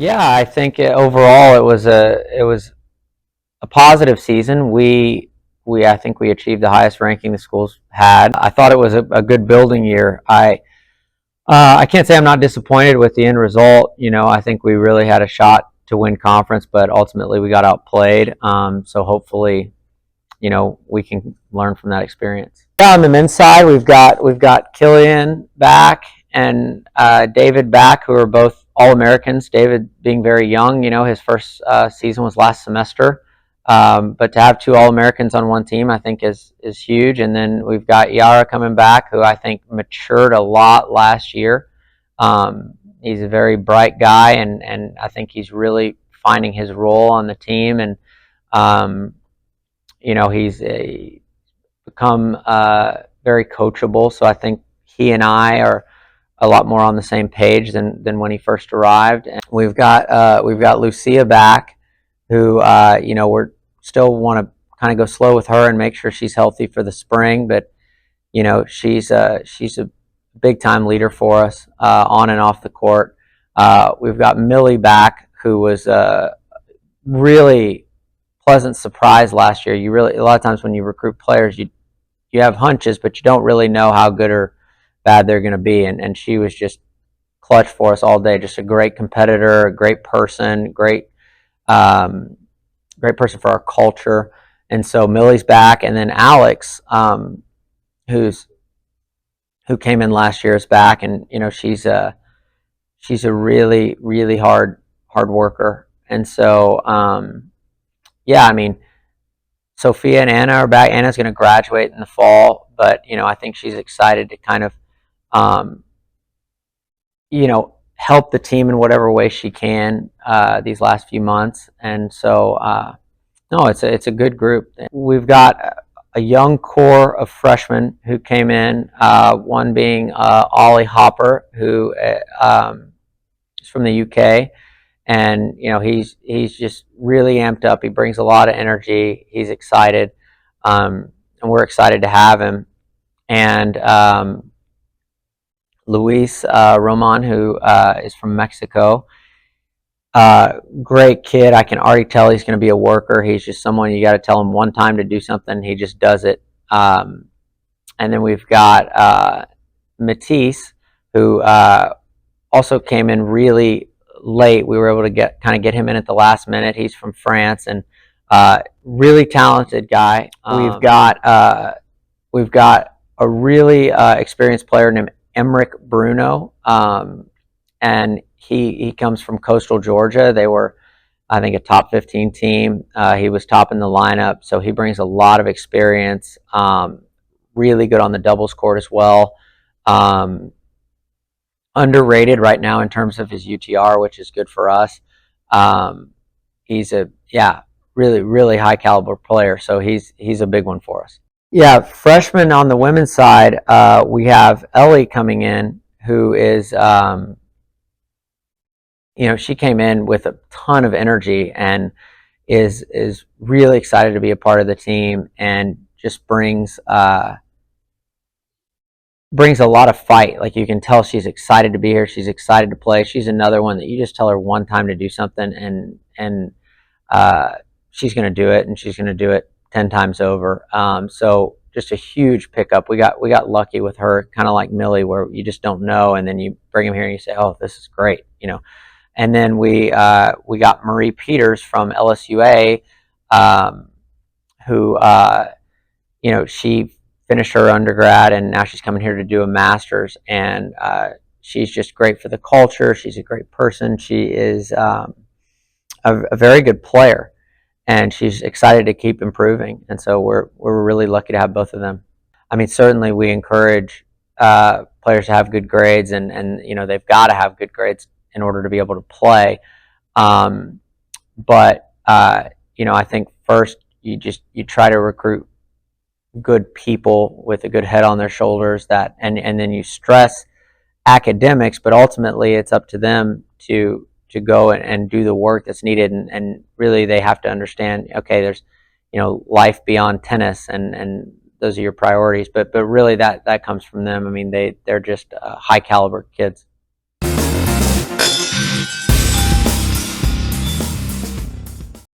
Yeah, I think overall it was a positive season. We I think we achieved the highest ranking the schools had. I thought it was a good building year. I can't say I'm not disappointed with the end result. I think we really had a shot to win conference, but ultimately we got outplayed. So hopefully, we can learn from that experience. Yeah, on the men's side, we've got Killian back and David back, who are both All-Americans. David being very young, his first season was last semester. But to have two All-Americans on one team, I think is huge. And then we've got Yara coming back, who I think matured a lot last year. He's a very bright guy, and I think he's really finding his role on the team. And he's become very coachable. So I think he and I are a lot more on the same page than when he first arrived. And we've got Lucia back, who we're still want to kind of go slow with her and make sure she's healthy for the spring. But she's a big time leader for us on and off the court. We've got Millie back, who was a really pleasant surprise last year. A lot of times when you recruit players, you have hunches, but you don't really know how good or bad they're going to be. And she was just clutch for us all day. Just a great competitor, a great person, great person for our culture. And so Millie's back, and then Alex, who came in last year, is back, and she's a really really hard worker. And so yeah, I mean, Sophia and Anna are back. Anna's going to graduate in the fall, but I think she's excited to kind of help the team in whatever way she can these last few months. And so no, it's a good group. We've got a young core of freshmen who came in, one being Ollie Hopper, who is from the UK. And he's just really amped up. He brings a lot of energy. He's excited, and we're excited to have him. And Luis Roman, who is from Mexico, great kid. I can already tell he's going to be a worker. He's just someone you got to tell him one time to do something, he just does it. And then we've got Matisse, who also came in really late. We were able to get him in at the last minute. He's from France, and really talented guy. We've got a really experienced player named Emmerich Bruno, and he comes from Coastal Georgia. They were, I think, a top 15 team. He was top in the lineup, so he brings a lot of experience. Really good on the doubles court as well. Underrated right now in terms of his UTR, which is good for us. He's a really really high caliber player, so he's a big one for us. Yeah, freshman on the women's side, we have Ellie coming in, who is she came in with a ton of energy and is really excited to be a part of the team, and just brings a lot of fight. Like, you can tell she's excited to be here. She's excited to play. She's another one that you just tell her one time to do something, and she's going to do it, and she's going to do it 10 times over. So just a huge pickup. We got lucky with her, kind of like Millie, where you just don't know, and then you bring them here and you say, oh, this is great, And then we got Marie Peters from LSUA, who she finished her undergrad, and now she's coming here to do a master's. And she's just great for the culture. She's a great person. She is a very good player, and she's excited to keep improving. And so we're really lucky to have both of them. I mean, certainly we encourage players to have good grades, and they've got to have good grades in order to be able to play. But I think first you try to recruit good people with a good head on their shoulders, and then you stress academics, but ultimately it's up to them to go and do the work that's needed, and really they have to understand, okay, there's life beyond tennis, and those are your priorities, but really that comes from them. I mean, they're just high caliber kids.